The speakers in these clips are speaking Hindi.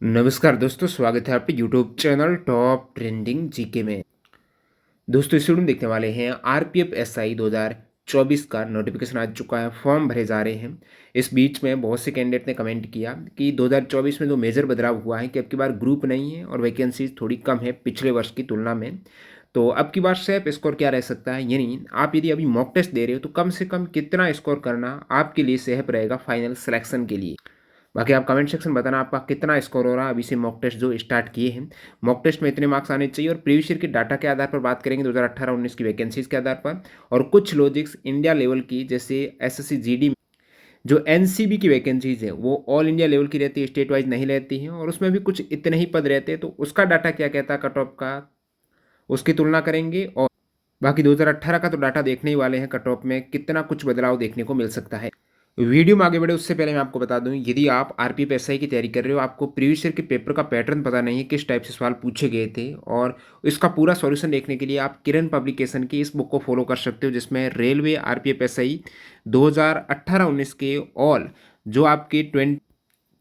नमस्कार दोस्तों, स्वागत है आपके YouTube channel top trending GK में। दोस्तों इस वीडियो में देखने वाले हैं आरपीएफ एसआई 2024 का नोटिफिकेशन आ चुका है, फॉर्म भरे जा रहे हैं। इस बीच में बहुत से कैंडिडेट ने कमेंट किया कि 2024 में जो मेजर बदलाव हुआ है कि अब की बार ग्रुप नहीं है और वैकेंसीज थोड़ी कम है पिछले वर्ष की तुलना में। तो अब की बार सेफ स्कोर क्या रह सकता है, यानी आप यदि अभी मॉक टेस्ट दे रहे हो तो कम से कम कितना स्कोर करना आपके लिए सेफ रहेगा फाइनल सिलेक्शन के लिए। बाकी आप कमेंट सेक्शन बताना आपका कितना स्कोर हो रहा है अभी से मॉक टेस्ट जो स्टार्ट किए हैं। मॉक टेस्ट में इतने मार्क्स आने चाहिए और प्रीवियस ईयर के डाटा के आधार पर बात करेंगे 2018-19 की वैकेंसीज के आधार पर, और कुछ लॉजिक्स इंडिया लेवल की जैसे एसएससी जीडी जो एनसीबी की वैकेंसीज है वो ऑल इंडिया लेवल की रहती है, स्टेट वाइज नहीं रहती हैं, और उसमें भी कुछ इतने ही पद रहते हैं। तो उसका डाटा क्या कहता है कट ऑफ का, उसकी तुलना करेंगे। और बाकी 2018 का तो डाटा देखने ही वाले हैं, कट ऑफ में कितना कुछ बदलाव देखने को मिल सकता है। वीडियो में आगे बढ़े उससे पहले मैं आपको बता दूं, यदि आप आरपीएफ एसआई की तैयारी कर रहे हो, आपको प्रीवियस ईयर के पेपर का पैटर्न पता नहीं है, किस टाइप से सवाल पूछे गए थे, और इसका पूरा सॉल्यूशन देखने के लिए आप किरण पब्लिकेशन की इस बुक को फॉलो कर सकते हो, जिसमें रेलवे आरपीएफ एसआई 2018-19 के ऑल जो आपके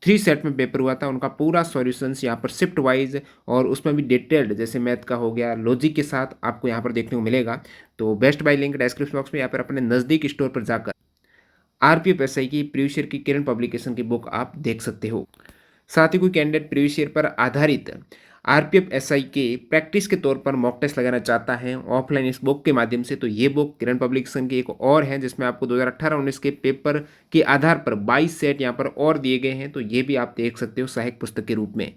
3 सेट में पेपर हुआ था उनका पूरा सॉल्यूशंस यहाँ पर शिफ्ट वाइज और उसमें भी डिटेल्ड जैसे मैथ का हो गया लॉजिक के साथ आपको यहाँ पर देखने को मिलेगा। तो best bye link description box में यहाँ पर अपने नज़दीक स्टोर पर जाकर आरपीएफ एसआई की प्रीवियस ईयर की किरण पब्लिकेशन की बुक आप देख सकते हो। साथ ही कोई कैंडिडेट प्रीवियस ईयर पर आधारित आरपीएफ एसआई के प्रैक्टिस के तौर पर मॉक टेस्ट लगाना चाहता है ऑफलाइन इस बुक के माध्यम से, तो ये बुक किरण पब्लिकेशन की एक और है जिसमें आपको 2018-19 के पेपर के आधार पर 22 सेट यहाँ पर और दिए गए हैं, तो ये भी आप देख सकते हो सहायक पुस्तक के रूप में।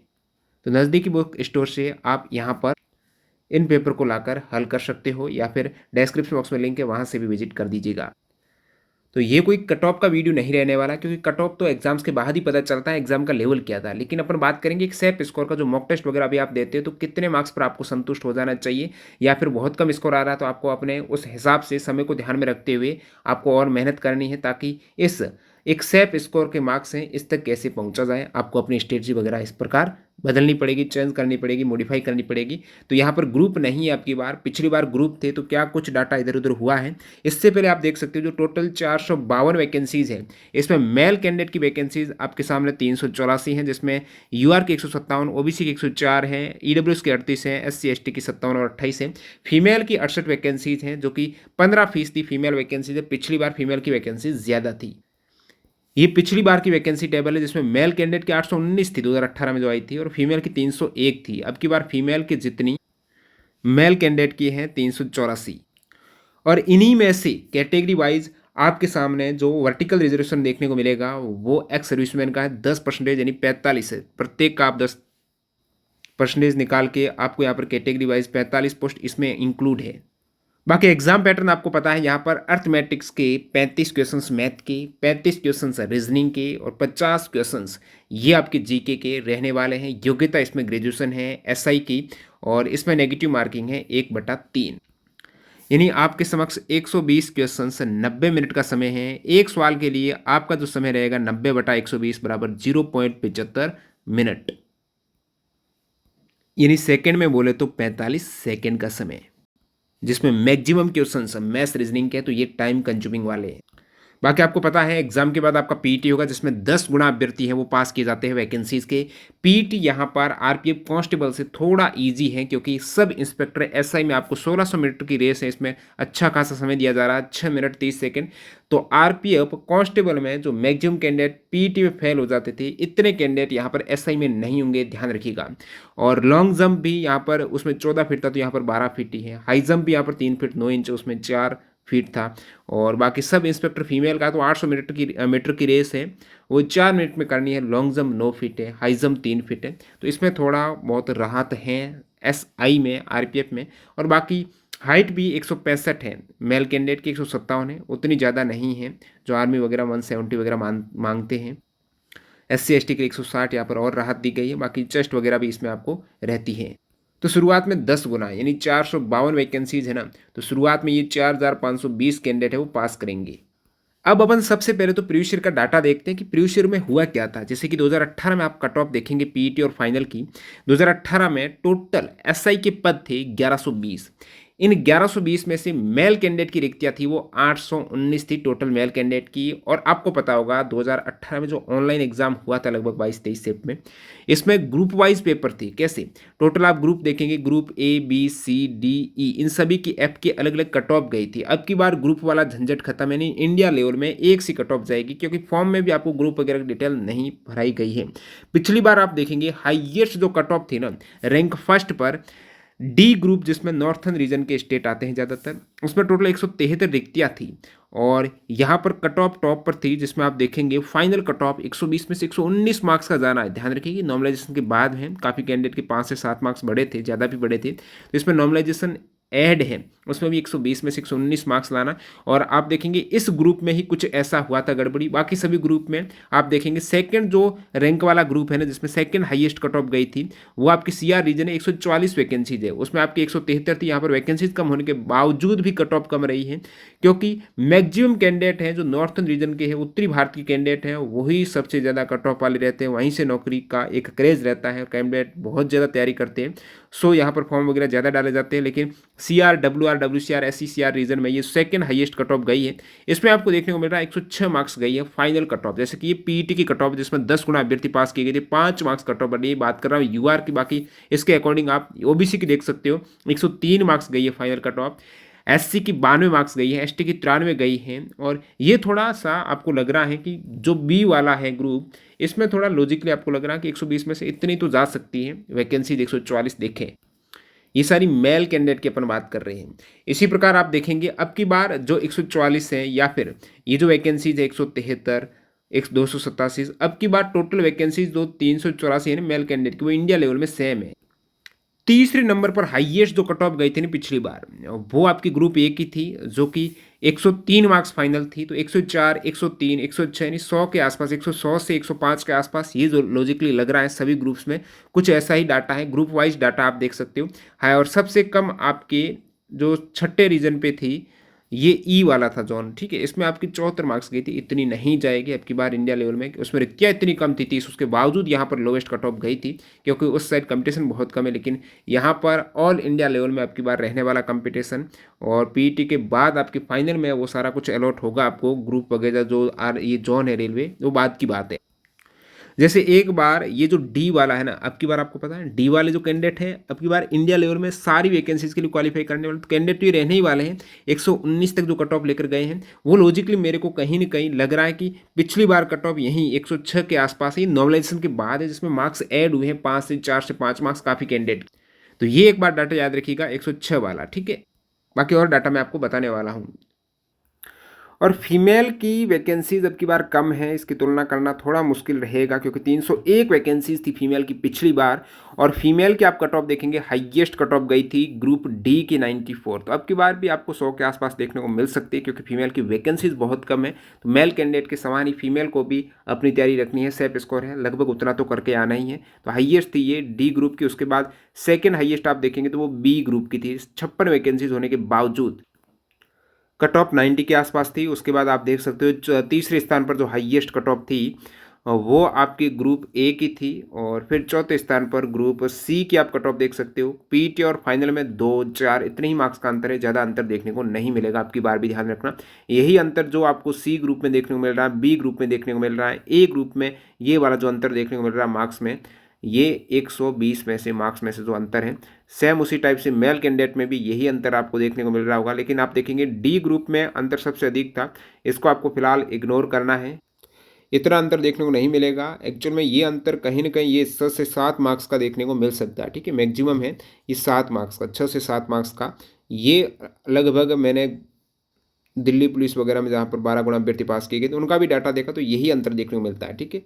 तो नज़दीकी बुक स्टोर से आप यहाँ पर इन पेपर को लाकर हल कर सकते हो, या फिर डिस्क्रिप्शन बॉक्स में लिंक है वहाँ से भी विजिट कर दीजिएगा। तो ये कोई कट ऑफ का वीडियो नहीं रहने वाला, क्योंकि कट ऑफ तो एग्जाम्स के बाद ही पता चलता है एग्जाम का लेवल क्या था, लेकिन अपन बात करेंगे एक सेफ स्कोर का। जो मॉक टेस्ट वगैरह भी आप देते हो तो कितने मार्क्स पर आपको संतुष्ट हो जाना चाहिए, या फिर बहुत कम स्कोर आ रहा है तो आपको अपने उस हिसाब से समय को ध्यान में रखते हुए आपको और मेहनत करनी है, ताकि इस एक सेफ स्कोर के मार्क्स हैं इस तक कैसे पहुंचा जाए। आपको अपनी स्ट्रेटजी वगैरह इस प्रकार बदलनी पड़ेगी, चेंज करनी पड़ेगी, मॉडिफाई करनी पड़ेगी। तो यहाँ पर ग्रुप नहीं है आपकी बार, पिछली बार ग्रुप थे, तो क्या कुछ डाटा इधर उधर हुआ है। इससे पहले आप देख सकते हो जो टोटल 452 वैकेंसीज है, इसमें मेल कैंडिडेट की वैकेंसीज आपके सामने 384 हैं, जिसमें यूआर की 157, ओबीसी की 104 है, ईडब्ल्यूएस की 38 है, एससी एसटी की 57 और 28 है। फीमेल की 68 वैकेंसीज हैं, जो कि 15% फीमेल वैकेंसीज है। पिछली बार फीमेल की वैकेंसीज ज़्यादा थी। ये पिछली बार की वैकेंसी टेबल है, जिसमें मेल कैंडिडेट की 819 थी 2018 में जो आई थी, और फीमेल की 301 थी। अब की बार फीमेल की जितनी मेल कैंडिडेट की हैं 384, और इन्हीं में से कैटेगरी वाइज आपके सामने जो वर्टिकल रिजर्वेशन देखने को मिलेगा वो एक्स सर्विसमैन का है 10%, यानी 45 है। प्रत्येक का आप 10% निकाल के आपको यहाँ पर कैटेगरी वाइज 45 पोस्ट इसमें इंक्लूड है। बाकी एग्जाम पैटर्न आपको पता है, यहाँ पर अर्थमेटिक्स के 35 क्वेश्चंस, मैथ के 35 क्वेश्चंस, रीजनिंग के और 50 क्वेश्चंस ये आपके जीके के रहने वाले हैं। योग्यता इसमें ग्रेजुएशन है एसआई की, और इसमें नेगेटिव मार्किंग है 1/3, यानी आपके समक्ष 120 क्वेश्चंस 90 मिनट का समय है। एक सवाल के लिए आपका जो समय रहेगा 90/120 बराबर 0.75 मिनट, यानी सेकंड में बोले तो 45 सेकंड का समय, जिसमें मैक्सिमम क्वेश्चंस मैथ्स रीजनिंग के हैं, तो ये टाइम कंज्यूमिंग वाले हैं। बाकी आपको पता है एग्जाम के बाद आपका पीईटी होगा, जिसमें 10 गुना अभ्यर्थी है वो पास किए जाते हैं वैकेंसीज के। पीईटी यहाँ पर आरपीएफ कांस्टेबल से थोड़ा इजी है, क्योंकि सब इंस्पेक्टर एसआई में आपको 1600 मीटर की रेस है, इसमें अच्छा खासा समय दिया जा रहा है 6 मिनट 30 सेकंड। तो आरपीएफ कांस्टेबल में जो मैक्सिमम कैंडिडेट पीईटी में फेल हो जाते थे, इतने कैंडिडेट यहाँ पर एसआई में नहीं होंगे, ध्यान रखिएगा। और लॉन्ग जंप भी यहाँ पर उसमें 14 फीट था, तो यहाँ पर 12 फीट ही है। हाई जंप भी यहाँ पर 3 फीट 9 इंच, उसमें 4 फीट था। और बाकी सब इंस्पेक्टर फीमेल का तो 800 मीटर की रेस है, वो 4 मिनट में करनी है। लॉन्ग जंप 9 फीट है, हाई जंप 3 फीट है, तो इसमें थोड़ा बहुत राहत है एसआई में, आरपीएफ में। और बाकी हाइट भी 165 है, मेल कैंडिडेट की 157 है, उतनी ज़्यादा नहीं है जो आर्मी वगैरह 170 वगैरह मांगते हैं। एससी एसटी के 160 यहाँ पर और राहत दी गई है। बाकी चेस्ट वगैरह भी इसमें आपको रहती है। तो शुरुआत में 10 गुना यानी 452 वैकेंसीज है ना, तो शुरुआत में ये 4520 कैंडिडेट है वो पास करेंगे। अब अपन सबसे पहले तो प्रीवियस ईयर का डाटा देखते हैं कि प्रीवियस ईयर में हुआ क्या था। जैसे कि 2018 में आप कट ऑफ देखेंगे पीईटी और फाइनल की, 2018 में टोटल एसआई के पद थे 1120, इन 1120 में से मेल कैंडिडेट की रिक्तियाँ थी वो 819 थी टोटल मेल कैंडिडेट की। और आपको पता होगा 2018 में जो ऑनलाइन एग्जाम हुआ था लगभग 22-23 शिफ्ट में, इसमें ग्रुप वाइज पेपर थी। कैसे? टोटल आप ग्रुप देखेंगे, group A B C D E, इन सभी की ऐप की अलग अलग कट ऑफ गई थी। अब की बार ग्रुप वाला झंझट खत्म है, नहीं इंडिया लेवल में एक सी कट ऑफ जाएगी, क्योंकि फॉर्म में भी आपको ग्रुप वगैरह की डिटेल नहीं भराई गई है। पिछली बार आप देखेंगे हाईएस्ट जो कट ऑफ थी ना, रैंक फर्स्ट पर डी ग्रुप, जिसमें नॉर्थर्न रीजन के स्टेट आते हैं ज़्यादातर, उसमें टोटल 173 रिक्तियाँ थी। और यहाँ पर कट ऑफ टॉप पर थी, जिसमें आप देखेंगे फाइनल कट ऑफ 120 में से 119 मार्क्स का जाना है। ध्यान रखिए कि नॉर्मलाइजेशन के बाद है, काफ़ी कैंडिडेट के 5 से 7 मार्क्स बढ़े थे, ज़्यादा भी बढ़े थे, तो इसमें नॉर्मलाइजेशन ऐड है, उसमें भी 120 में से 119 मार्क्स लाना। और आप देखेंगे इस ग्रुप में ही कुछ ऐसा हुआ था गड़बड़ी, बाकी सभी ग्रुप में आप देखेंगे सेकंड जो रैंक वाला ग्रुप है ना, जिसमें सेकंड हाईएस्ट कट ऑफ गई थी, वो आपकी सीआर रीजन है। 144 वैकेंसीज है, उसमें आपकी 173 थी। यहाँ पर वैकेंसीज कम होने के बावजूद भी कट ऑफ कम रही है, क्योंकि मैक्सिमम कैंडिडेट हैं जो नॉर्थर्न रीजन के हैं, उत्तरी भारत के कैंडिडेट हैं, वही सबसे ज़्यादा कट ऑफ वाले रहते हैं, वहीं से नौकरी का एक क्रेज रहता है, कैंडिडेट बहुत ज़्यादा तैयारी करते हैं। सो यहाँ पर फॉर्म वगैरह ज़्यादा डाले जाते हैं। लेकिन CR WR WCR SCCR region में ये सेकंड हाईएस्ट कट ऑफ गई है। इसमें आपको देखने को मिल रहा है 106 मार्क्स गई है फाइनल कट ऑफ। जैसे कि ये PET की कट ऑफ, जिसमें 10 गुना अभ्यर्थी पास किए गए थे, 5 मार्क्स कट ऑफ बढ़ी है। बात कर रहा हूँ UR की, बाकी इसके अकॉर्डिंग आप OBC की देख सकते हो, 103 मार्क्स गई है फाइनल कट ऑफ। SC की 92 मार्क्स गई है, ST की 93 गई है। और ये थोड़ा सा आपको लग रहा है कि जो B वाला है ग्रुप, इसमें थोड़ा लॉजिकली आपको लग रहा है कि 120 में से इतनी तो जा सकती है वैकेंसी, 144 देखें। ये सारी मेल कैंडिडेट की अपन बात कर रहे हैं। इसी प्रकार आप देखेंगे अब की बार जो 144 है, या फिर ये जो वैकेंसीज है 173, 287, अब की बार टोटल वैकेंसीज जो 384 है ना मेल कैंडिडेट की, वो इंडिया लेवल में सेम है। तीसरे नंबर पर हाईएस्ट जो कट ऑफ गई थी ना पिछली बार, वो आपकी ग्रुप ए की थी, जो कि 103 मार्क्स फाइनल थी। तो 104, 103, 106 यानी 100 के आसपास, 100 से 105 के आसपास, ये जो लॉजिकली लग रहा है सभी ग्रुप्स में कुछ ऐसा ही डाटा है। ग्रुप वाइज डाटा आप देख सकते हो है। और सबसे कम आपके जो छठे रीजन पे थी, ये ई वाला था जोन, ठीक है, इसमें आपकी 74 मार्क्स गई थी। इतनी नहीं जाएगी अब की बार इंडिया लेवल में, उसमें रिक्तियाँ इतनी कम थी 30, उसके बावजूद यहाँ पर लोवेस्ट कट ऑफ गई थी, क्योंकि उस साइड कंपटीशन बहुत कम है। लेकिन यहाँ पर ऑल इंडिया लेवल में अब की बार रहने वाला कंपटीशन, और PET के बाद आपके फाइनल में वो सारा कुछ अलॉट होगा आपको, ग्रुप वगैरह जो ये जोन है रेलवे, वो बात की बात है। जैसे एक बार ये जो डी वाला है ना, अब की बार आपको पता है डी वाले जो कैंडिडेट हैं, अब की बार इंडिया लेवल में सारी वैकेंसीज के लिए क्वालिफाई करने वाले, तो कैंडिडेट तो ये रहने ही वाले हैं। 119 तक जो कट ऑफ लेकर गए हैं, वो लॉजिकली मेरे को कहीं ना कहीं लग रहा है कि पिछली बार कट ऑफ यहीं 106 के आसपास ही नॉर्मलाइजेशन के बाद है, जिसमें मार्क्स ऐड हुए हैं 5 से 4 से 5 मार्क्स काफ़ी कैंडिडेट। तो ये एक बार डाटा याद रखिएगा 106 वाला, ठीक है। बाकी और डाटा मैं आपको बताने वाला हूँ। और फीमेल की वैकेंसीज अब की बार कम है, इसकी तुलना करना थोड़ा मुश्किल रहेगा, क्योंकि 301 वैकेंसीज थी फीमेल की पिछली बार। और फीमेल की आप कट ऑफ देखेंगे, हाईएस्ट कट ऑफ गई थी ग्रुप डी की 94। तो अब की बार भी आपको 100 के आसपास देखने को मिल सकती है, क्योंकि फीमेल की वैकेंसीज बहुत कम है। तो मेल कैंडिडेट के समान ही फीमेल को भी अपनी तैयारी रखनी है, सेफ स्कोर है, लगभग उतना तो करके आना ही है। तो हाईएस्ट थी ये डी ग्रुप की। उसके बाद सेकेंड हाईएस्ट आप देखेंगे तो वो बी ग्रुप की थी, 56 वैकेंसीज होने के बावजूद कट ऑफ 90 के आसपास थी। उसके बाद आप देख सकते हो तीसरे स्थान पर जो हाईएस्ट कट ऑफ थी वो आपकी ग्रुप ए की थी। और फिर चौथे स्थान पर ग्रुप सी की आप कट ऑफ देख सकते हो। PET और फाइनल में 2-4 इतने ही मार्क्स का अंतर है, ज़्यादा अंतर देखने को नहीं मिलेगा। आपकी बार भी ध्यान रखना, यही अंतर जो आपको सी ग्रुप में देखने को मिल रहा है, बी ग्रुप में देखने को मिल रहा है, ए ग्रुप में ये वाला जो अंतर देखने को मिल रहा है मार्क्स में, ये 120 में से मार्क्स में से जो अंतर है, सेम उसी टाइप से मेल कैंडिडेट में भी यही अंतर आपको देखने को मिल रहा होगा। लेकिन आप देखेंगे डी ग्रुप में अंतर सबसे अधिक था, इसको आपको फिलहाल इग्नोर करना है, इतना अंतर देखने को नहीं मिलेगा। एक्चुअल में ये अंतर कहीं ना कहीं ये 6 से 7 मार्क्स का देखने को मिल सकता है, ठीक है, मैक्सिमम है ये 7 मार्क्स का, 6 से 7 मार्क्स का। ये लगभग मैंने दिल्ली पुलिस वगैरह में जहाँ पर 12 गुना अभ्यर्थी पास किए गए तो उनका भी डाटा देखा, तो यही अंतर देखने को मिलता है, ठीक है।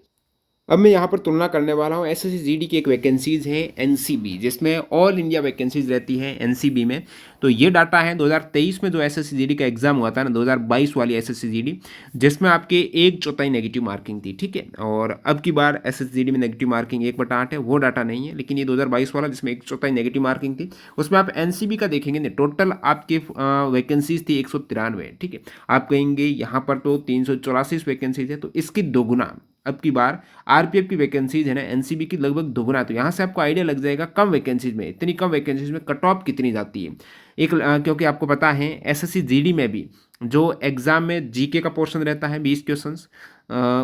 अब मैं यहाँ पर तुलना करने वाला हूँ SSC GD की एक वैकेंसीज़ है NCB, जिसमें ऑल इंडिया वैकेंसीज रहती है NCB में। तो ये डाटा है 2023 में जो SSC GD का एग्जाम हुआ था ना, 2022 वाली SSC GD, जिसमें आपके 1/4 नेगेटिव मार्किंग थी, ठीक है। और अब की बार SSC GD में नेगेटिव मार्किंग 1/8 है, वो डाटा नहीं है। लेकिन ये 2022 वाला जिसमें 1/4 नेगेटिव मार्किंग थी, उसमें आप NCB का देखेंगे ना, टोटल आपके वैकेंसीज थी 193, ठीक है। आप कहेंगे यहाँ पर तो 384 वैकेंसीज है, तो इसकी दोगुना अब की बार RPF की वैकेंसीज है ना NCB की लगभग दोगुना। तो यहाँ से आपको आइडिया लग जाएगा कम वैकेंसीज में, इतनी कम वैकेंसीज में कट ऑफ कितनी जाती है। क्योंकि आपको पता है एसएससी जीडी में भी जो एग्ज़ाम में जीके का पोर्शन रहता है 20 क्वेश्चंस,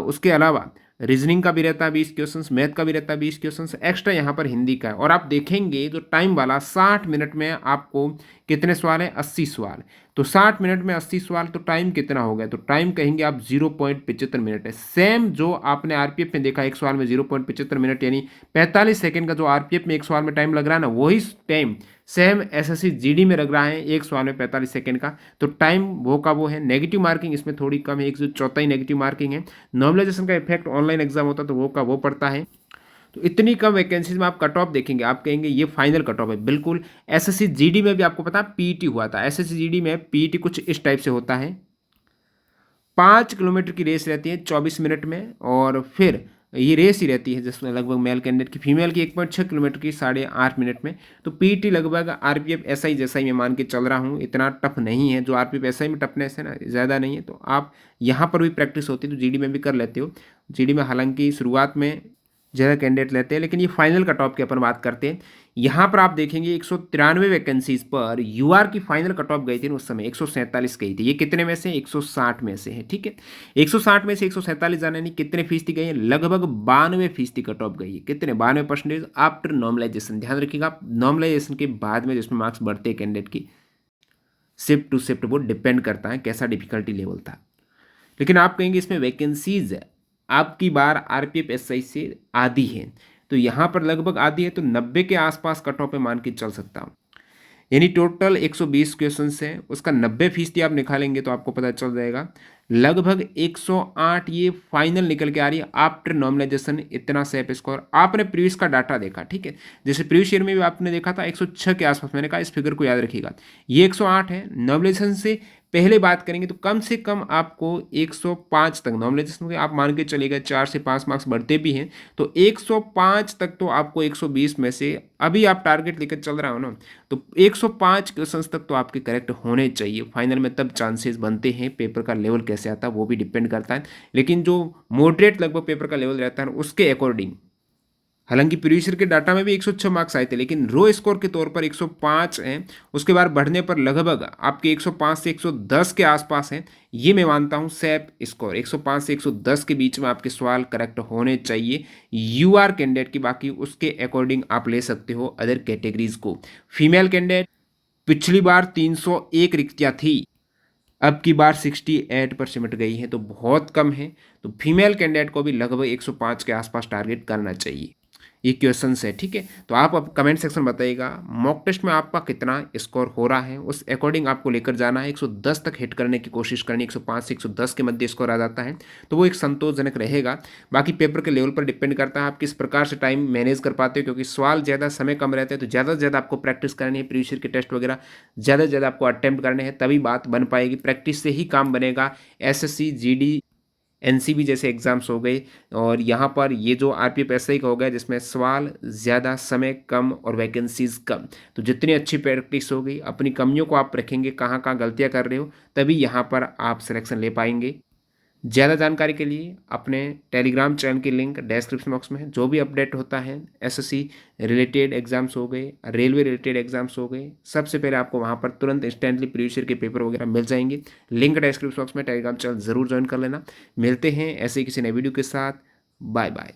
उसके अलावा रीजनिंग का भी रहता है 20 क्वेश्चंस, मैथ का भी रहता है 20 क्वेश्चंस, एक्स्ट्रा यहाँ पर हिंदी का है। और आप देखेंगे जो टाइम वाला 60 मिनट में आपको कितने सवाल हैं, 80 सवाल। तो 60 मिनट में 80 सवाल, तो टाइम कितना हो गया, तो टाइम कहेंगे आप 0.75 मिनट है। सेम जो आपने आरपीएफ में देखा एक सवाल में 0.75 मिनट यानी 45 सेकंड का जो आरपीएफ में एक सवाल में टाइम लग रहा है ना, वही टाइम सेम एसएससी जीडी में लग रहा है एक सवाल में 45 सेकंड का। तो टाइम वो का वो है। नेगेटिव मार्किंग इसमें थोड़ी कम है, 1/4 नेगेटिव मार्किंग है। नॉर्मलाइजेशन का इफेक्ट ऑनलाइन एग्जाम होता तो वो का वो पड़ता है। तो इतनी कम वैकेंसीज में आप कट ऑफ देखेंगे, आप कहेंगे ये फाइनल कट ऑफ है। बिल्कुल एसएससी जीडी में भी आपको पता है पीईटी हुआ था। एसएससी जीडी में पीईटी कुछ इस टाइप से होता है, 5 किलोमीटर की रेस रहती है 24 मिनट में, और फिर ये रेस ही रहती है जिसमें लगभग मेल कैंडिडेट की, फीमेल की 1.6 किलोमीटर की 8.5 मिनट में। तो पीईटी लगभग आरपीएफ एसआई जैसा ही मैं मान के चल रहा हूँ, इतना टफ नहीं है। जो आरपीएफ एसआई में टफनेस है ना ज़्यादा नहीं है। तो आप यहाँ पर भी प्रैक्टिस होती है तो जीडी में भी कर लेते हो। जीडी में हालांकि शुरुआत में ज़्यादा कैंडिडेट लेते हैं, लेकिन ये फाइनल कट ऑफ की अपन बात करते हैं। यहाँ पर आप देखेंगे 193 वैकेंसीज पर यूआर की फाइनल कट ऑफ गई थी उस समय 147 गई थी। ये कितने में से, 160 में से है, ठीक है। 160 में से 147 जाने नहीं, कितने फीसदी गई है, लगभग 92% कट ऑफ गई है। कितने, 92% आफ्टर नॉर्मलाइजेशन। ध्यान रखिएगा आप, नॉर्मलाइजेशन के बाद में जिसमें मार्क्स बढ़ते हैं कैंडिडेट की, शिफ्ट टू शिफ्ट वो डिपेंड करता है कैसा डिफिकल्टी लेवल था। लेकिन आप कहेंगे इसमें वैकेंसीज आपकी बार आरपीएफ एसआई से आधी है, तो यहाँ पर लगभग आधी है, तो 90 के आसपास कट ऑफ पे मान के चल सकता हूँ। यानी टोटल 120 क्वेश्चंस हैं, उसका 90% आप निकालेंगे तो आपको पता चल जाएगा लगभग 108 ये फाइनल निकल के आ रही है आफ्टर नॉर्मलाइजेशन। इतना सेफ स्कोर आपने प्रीवियस का डाटा देखा, ठीक है। जैसे प्रीवियस ईयर में भी आपने देखा था 106 के आसपास, मैंने कहा इस फिगर को याद रखिएगा। ये 108 है। नॉर्मलाइजेशन से पहले बात करेंगे तो कम से कम आपको 105 तक, नॉर्मलाइजेशन के आप मान के चलेगा 4 से 5 मार्क्स बढ़ते भी हैं, तो 105 तक तो आपको 120 में से अभी आप टारगेट लेकर चल रहा हो ना, तो 105 क्वेश्चंस तक तो आपके करेक्ट होने चाहिए फाइनल में, तब चांसेस बनते हैं। पेपर का लेवल कैसे आता है वो भी डिपेंड करता है, लेकिन जो मॉडरेट लगभग पेपर का लेवल रहता है उसके अकॉर्डिंग, हालांकि प्रीवियस ईयर के डाटा में भी 106 मार्क्स आए थे, लेकिन रो स्कोर के तौर पर 105 हैं। उसके बाद बढ़ने पर लगभग आपके 105 से 110 के आसपास हैं। ये मैं मानता हूँ सेफ स्कोर, 105 से 110 के बीच में आपके सवाल करेक्ट होने चाहिए यूआर कैंडिडेट की। बाकी उसके अकॉर्डिंग आप ले सकते हो अदर कैटेगरीज को। फीमेल कैंडिडेट पिछली बार 301 रिक्तियाँ थी, अब की बार 68 पर सिमट गई है, तो बहुत कम है। तो फीमेल कैंडिडेट को भी लगभग 105 के आसपास टारगेट करना चाहिए। ये क्वेश्चन है, ठीक है। तो आप अब कमेंट सेक्शन बताइएगा मॉक टेस्ट में आपका कितना स्कोर हो रहा है, उस अकॉर्डिंग आपको लेकर जाना है। 110 तक हिट करने की कोशिश करनी, 105 से 110 के मध्य स्कोर आ जाता है तो वो एक संतोषजनक रहेगा। बाकी पेपर के लेवल पर डिपेंड करता है आप किस प्रकार से टाइम मैनेज कर पाते हो, क्योंकि सवाल ज़्यादा, समय कम रहते हैं, तो ज़्यादा से ज़्यादा आपको प्रैक्टिस करनी है। प्रीवियस ईयर के टेस्ट वगैरह ज़्यादा से ज़्यादा आपको अटेम्प्ट करने हैं, तभी बात बन पाएगी। प्रैक्टिस से ही काम बनेगा। एसएससी जीडी एनसीबी जैसे एग्जाम्स हो गए, और यहाँ पर ये जो आरपीएफ एसआई का हो गया जिसमें सवाल ज़्यादा, समय कम और वैकेंसीज कम, तो जितनी अच्छी प्रैक्टिस होगी, अपनी कमियों को आप रखेंगे कहाँ कहाँ गलतियाँ कर रहे हो, तभी यहाँ पर आप सिलेक्शन ले पाएंगे। ज़्यादा जानकारी के लिए अपने टेलीग्राम चैनल की लिंक डिस्क्रिप्शन बॉक्स में है। जो भी अपडेट होता है एसएससी रिलेटेड एग्जाम्स हो गए, रेलवे रिलेटेड एग्जाम्स हो गए, सबसे पहले आपको वहाँ पर तुरंत इंस्टेंटली प्रीवियस ईयर के पेपर वगैरह मिल जाएंगे। लिंक डिस्क्रिप्शन बॉक्स में, टेलीग्राम चैनल ज़रूर ज्वाइन कर लेना। मिलते हैं ऐसे किसी नए वीडियो के साथ। Bye bye.